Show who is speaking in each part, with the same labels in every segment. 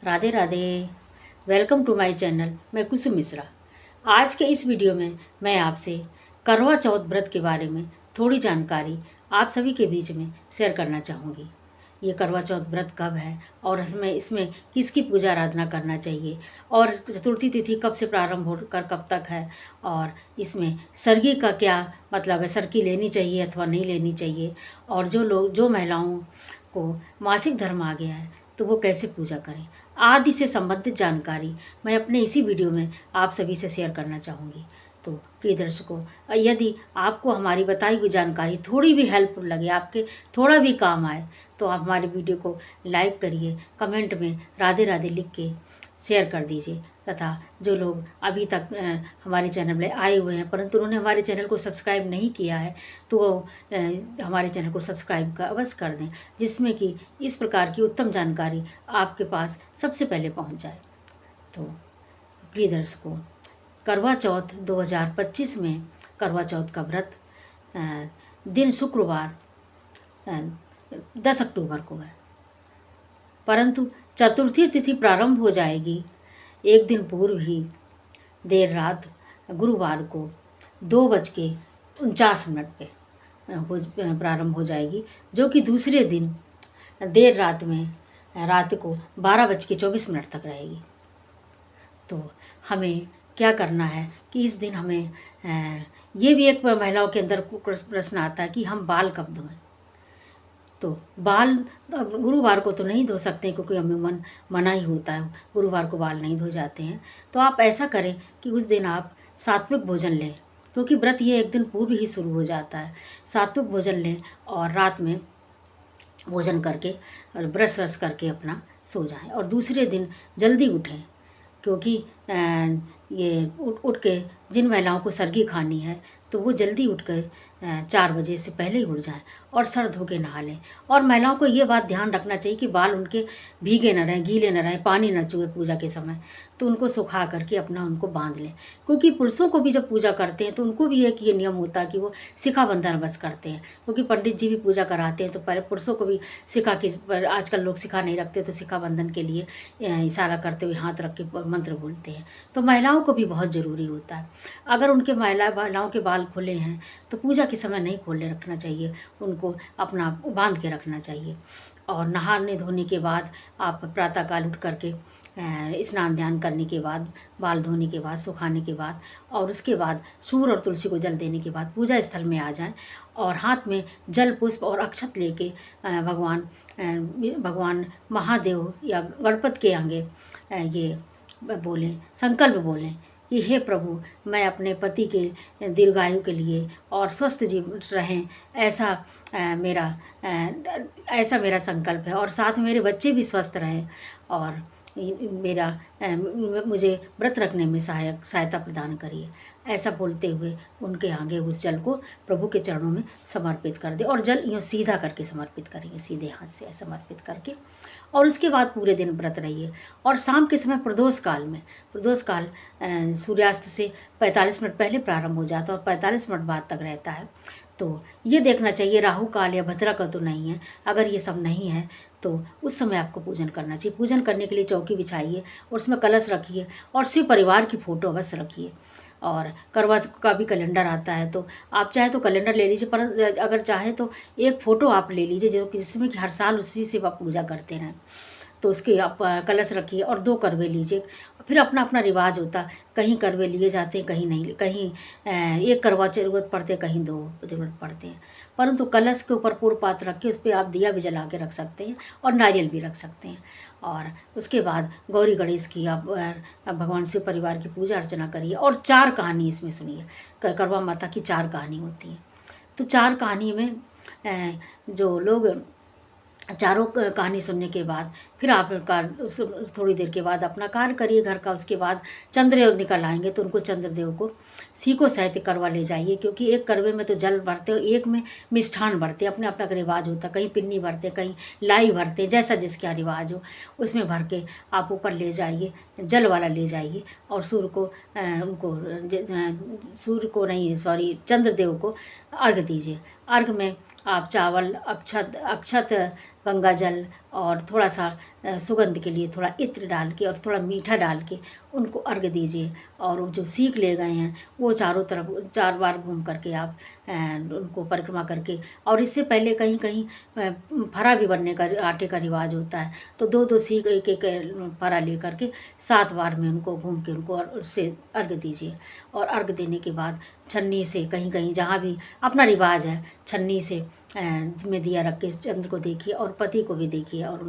Speaker 1: Radhe Radhe. Welcome to my channel. मैं कुसुम मिश्रा। आज के इस वीडियो में मैं आपसे करवा चौथ व्रत के बारे में थोड़ी जानकारी आप सभी के बीच में शेयर करना चाहूँगी। ये करवा चौथ व्रत कब है और इसमें किसकी पूजा आराधना करना चाहिए और चतुर्थी तिथि कब से प्रारंभ होकर कब तक है और इसमें सरगी का क्या मतलब है, सरगी लेनी चाहिए अथवा नहीं लेनी चाहिए, और जो महिलाओं को मासिक धर्म आ गया है तो वो कैसे पूजा करें आदि से संबंधित जानकारी मैं अपने इसी वीडियो में आप सभी से शेयर करना चाहूँगी। तो प्रिय दर्शकों, यदि आपको हमारी बताई हुई जानकारी थोड़ी भी हेल्पफुल लगे, आपके थोड़ा भी काम आए, तो आप हमारे वीडियो को लाइक करिए, कमेंट में राधे राधे लिख के शेयर कर दीजिए। तथा जो लोग अभी तक हमारे चैनल में आए हुए हैं परंतु उन्होंने हमारे चैनल को सब्सक्राइब नहीं किया है तो वो हमारे चैनल को सब्सक्राइब अवश्य कर दें, जिसमें कि इस प्रकार की उत्तम जानकारी आपके पास सबसे पहले पहुंच जाए। तो प्रिय दर्शकों, करवा चौथ 2025 में करवा चौथ का व्रत दिन शुक्रवार 10 अक्टूबर को है, परंतु चतुर्थी तिथि प्रारंभ हो जाएगी एक दिन पूर्व ही, देर रात गुरुवार को 2:49 पे प्रारंभ हो जाएगी, जो कि दूसरे दिन देर रात में रात को 12:24 तक रहेगी। तो हमें क्या करना है कि इस दिन हमें ये भी एक महिलाओं के अंदर प्रश्न आता है कि हम बाल कब धोएं। तो बाल गुरुवार को तो नहीं धो सकते क्योंकि अमूमन मना ही होता है, गुरुवार को बाल नहीं धो जाते हैं। तो आप ऐसा करें कि उस दिन आप सात्विक भोजन लें, क्योंकि व्रत ये एक दिन पूर्व ही शुरू हो जाता है। सात्विक भोजन लें और रात में भोजन करके और ब्रश व्रश करके अपना सो जाएं और दूसरे दिन जल्दी उठें, क्योंकि ये उठ के जिन महिलाओं को सरगी खानी है तो वो जल्दी उठ कर 4 बजे से पहले ही उठ जाएं और सर धो के नहा लें। और महिलाओं को ये बात ध्यान रखना चाहिए कि बाल उनके भीगे न रहें, गीले न रहें, पानी न चुए पूजा के समय, तो उनको सुखा करके अपना उनको बांध लें। क्योंकि पुरुषों को भी जब पूजा करते हैं तो उनको भी एक ये नियम होता है कि वो शिखा बंधन बस करते हैं, क्योंकि पंडित जी भी पूजा कराते हैं तो पहले पुरुषों को भी शिखा की, आजकल लोग शिखा नहीं रखते तो शिखा बंधन के लिए इशारा करते हुए हाथ रख के मंत्र बोलते हैं। तो महिलाओं को भी बहुत ज़रूरी होता है। अगर उनके महिलाओं के बाल खुले हैं तो पूजा के समय नहीं खोले रखना चाहिए, उनको अपना बांध के रखना चाहिए। और नहाने धोने के बाद आप प्रातःकाल उठ करके स्नान ध्यान करने के बाद, बाल धोने के बाद, सुखाने के बाद और उसके बाद सूर्य और तुलसी को जल देने के बाद पूजा स्थल में आ जाएं और हाथ में जल पुष्प और अक्षत लेके भगवान महादेव या गणपति के आगे ये बोलें, संकल्प बोलें कि हे प्रभु, मैं अपने पति के दीर्घायु के लिए और स्वस्थ जीव रहें, ऐसा मेरा संकल्प है, और साथ में मेरे बच्चे भी स्वस्थ रहें और मुझे व्रत रखने में सहायता प्रदान करिए। ऐसा बोलते हुए उनके आगे उस जल को प्रभु के चरणों में समर्पित कर दे और जल यूँ सीधा करके समर्पित करेंगे, सीधे हाथ से समर्पित करके। और उसके बाद पूरे दिन व्रत रहिए। और शाम के समय प्रदोष काल सूर्यास्त से 45 मिनट पहले प्रारंभ हो जाता है और 45 मिनट बाद तक रहता है। तो ये देखना चाहिए राहु काल या भद्रा काल तो नहीं है। अगर ये सब नहीं है तो उस समय आपको पूजन करना चाहिए। पूजन करने के लिए चौकी बिछाइए और उसमें कलश रखिए और शिव परिवार की फ़ोटो अवश्य रखिए। और करवा का भी कैलेंडर आता है, तो आप चाहे तो कैलेंडर ले लीजिए, पर अगर चाहे तो एक फ़ोटो आप ले लीजिए जिसमें कि हर साल उसी से आप पूजा करते रहें। तो उसके आप कलश रखिए और 2 करवे लीजिए। फिर अपना अपना रिवाज होता है, कहीं करवे लिए जाते हैं, कहीं नहीं, कहीं एक करवा ज़रूरत पड़ते हैं, कहीं 2 ज़रूरत पड़ते हैं। परंतु कलश के ऊपर पूर्ण पात्र रख के उस पर आप दिया भी जला के रख सकते हैं और नारियल भी रख सकते हैं। और उसके बाद गौरी गणेश की आप भगवान शिव परिवार की पूजा अर्चना करिए और 4 कहानी इसमें सुनिए। करवा माता की 4 कहानी होती हैं। तो 4 कहानी में जो लोग चारों कहानी सुनने के बाद फिर आप थोड़ी देर के बाद अपना कार्य करिए घर का। उसके बाद चंद्रदेव निकल आएंगे तो उनको चंद्रदेव को सीको सहित करवा ले जाइए, क्योंकि एक करवे में तो जल भरते हो, एक में मिष्ठान भरते, अपने अपना रिवाज होता है। कहीं पिन्नी भरते, कहीं लाई भरते, जैसा जिसका रिवाज हो उसमें भर के आप ऊपर ले जाइए, जल वाला ले जाइए और चंद्रदेव को अर्घ दीजिए। अर्घ में आप चावल, अक्षत गंगा जल और थोड़ा सा सुगंध के लिए थोड़ा इत्र डाल के और थोड़ा मीठा डाल के उनको अर्घ दीजिए। और वो जो सीख ले गए हैं वो चारों तरफ 4 बार घूम करके आप उनको परिक्रमा करके, और इससे पहले कहीं कहीं फरा भी बनने का आटे का रिवाज होता है, तो 2-2 सीख एक एक फरा ले करके 7 बार में उनको घूम के उनको उससे अर्घ दीजिए। और अर्घ देने के बाद छन्नी से कहीं कहीं जहाँ भी अपना रिवाज है छन्नी से में दिया रख के चंद्र को देखिए और पति को भी देखिए और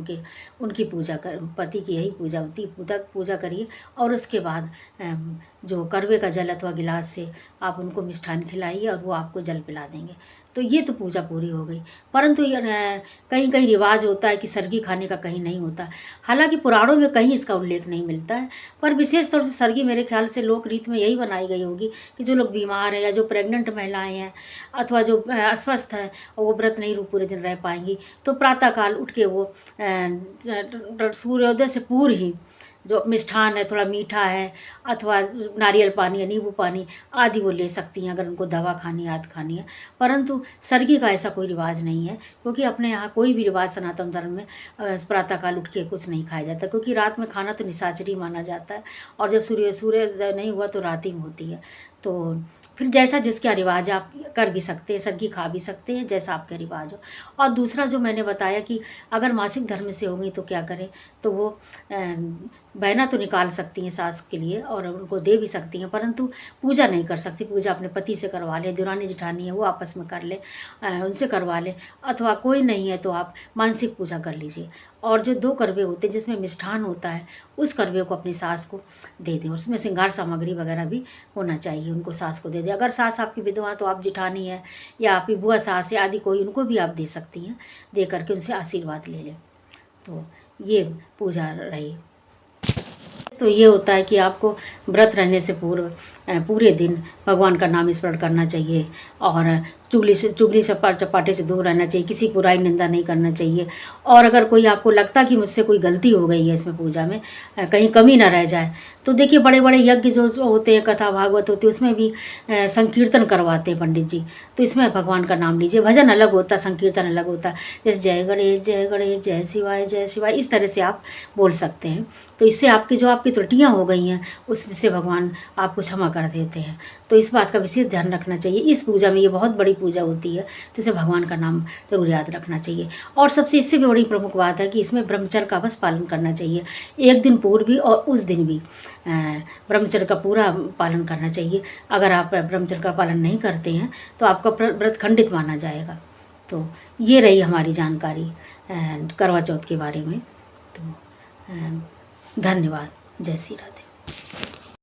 Speaker 1: उनकी पूजा कर, पति की यही पूजा होती है, पूजा करिए। और उसके बाद जो करवे का जल अथवा गिलास से आप उनको मिष्ठान खिलाइए और वो आपको जल पिला देंगे। तो ये तो पूजा पूरी हो गई। परंतु कहीं कहीं रिवाज होता है कि सरगी खाने का, कहीं नहीं होता। हालांकि पुराणों में कहीं इसका उल्लेख नहीं मिलता है, पर विशेष तौर से सरगी मेरे ख्याल से लोक रीत में यही बनाई गई होगी कि जो लोग बीमार हैं या जो प्रेग्नेंट महिलाएं हैं अथवा जो अस्वस्थ हैं और वो व्रत नहीं पूरे दिन रह पाएंगी, तो प्रातःकाल उठ के वो सूर्योदय से पूर्व ही जो मिष्ठान है, थोड़ा मीठा है अथवा नारियल पानी या नींबू पानी आदि वो ले सकती हैं अगर उनको दवा खानी है, आदि खानी है। परंतु सरगी का ऐसा कोई रिवाज नहीं है, क्योंकि अपने यहाँ कोई भी रिवाज सनातन धर्म में प्रातःकाल उठ के कुछ नहीं खाया जाता, क्योंकि रात में खाना तो निशाचरी माना जाता है और जब सूर्योदय नहीं हुआ तो रात ही में होती है। तो फिर जैसा जिसका रिवाज आप कर भी सकते हैं, सरगी खा भी सकते हैं, जैसा आपका रिवाज हो। और दूसरा जो मैंने बताया कि अगर मासिक धर्म से होंगी तो क्या करें, तो वो बहना तो निकाल सकती हैं सास के लिए और उनको दे भी सकती हैं, परंतु पूजा नहीं कर सकती। पूजा अपने पति से करवा लें, देवरानी जेठानी है वो आपस में कर ले, उनसे करवा लें, अथवा कोई नहीं है तो आप मानसिक पूजा कर लीजिए। और जो 2 करवे होते हैं जिसमें मिष्ठान होता है, उस करवे को अपनी सास को दे दें। उसमें श्रृंगार सामग्री वगैरह भी होना चाहिए, उनको सास को दे दें। अगर सास आपकी विधवा तो आप जेठानी है या आपकी बुआ सास है आदि कोई, उनको भी आप दे सकती हैं, दे करके उनसे आशीर्वाद ले लें। तो ये पूजा रही। तो ये होता है कि आपको व्रत रहने से पूर्व पूरे दिन भगवान का नाम स्मरण करना चाहिए और चुगली चपाटे से दूर रहना चाहिए, किसी बुराई निंदा नहीं करना चाहिए। और अगर कोई आपको लगता कि मुझसे कोई गलती हो गई है इसमें पूजा में, कहीं कमी ना रह जाए, तो देखिए बड़े बड़े यज्ञ जो होते हैं, कथा भागवत होती है, उसमें भी संकीर्तन करवाते हैं पंडित जी। तो इसमें भगवान का नाम लीजिए, भजन अलग होता है, संकीर्तन अलग होता है। जैसे जय गणेश जय शिवाय जय शिवाय, इस तरह से आप बोल सकते हैं। तो इससे आपकी जो आपकी त्रुटियाँ हो गई हैं उससे भगवान आपको क्षमा कर देते हैं। तो इस बात का विशेष ध्यान रखना चाहिए। इस पूजा में, ये बहुत बड़ी पूजा होती है, तो इसे भगवान का नाम जरूर याद रखना चाहिए। और सबसे इससे भी बड़ी प्रमुख बात है कि इसमें ब्रह्मचर्य का बस पालन करना चाहिए। एक दिन पूर्व भी और उस दिन भी ब्रह्मचर्य का पूरा पालन करना चाहिए। अगर आप ब्रह्मचर्य का पालन नहीं करते हैं तो आपका व्रत खंडित माना जाएगा। तो ये रही हमारी जानकारी करवा चौथ के बारे में। तो धन्यवाद। जय श्री राधे।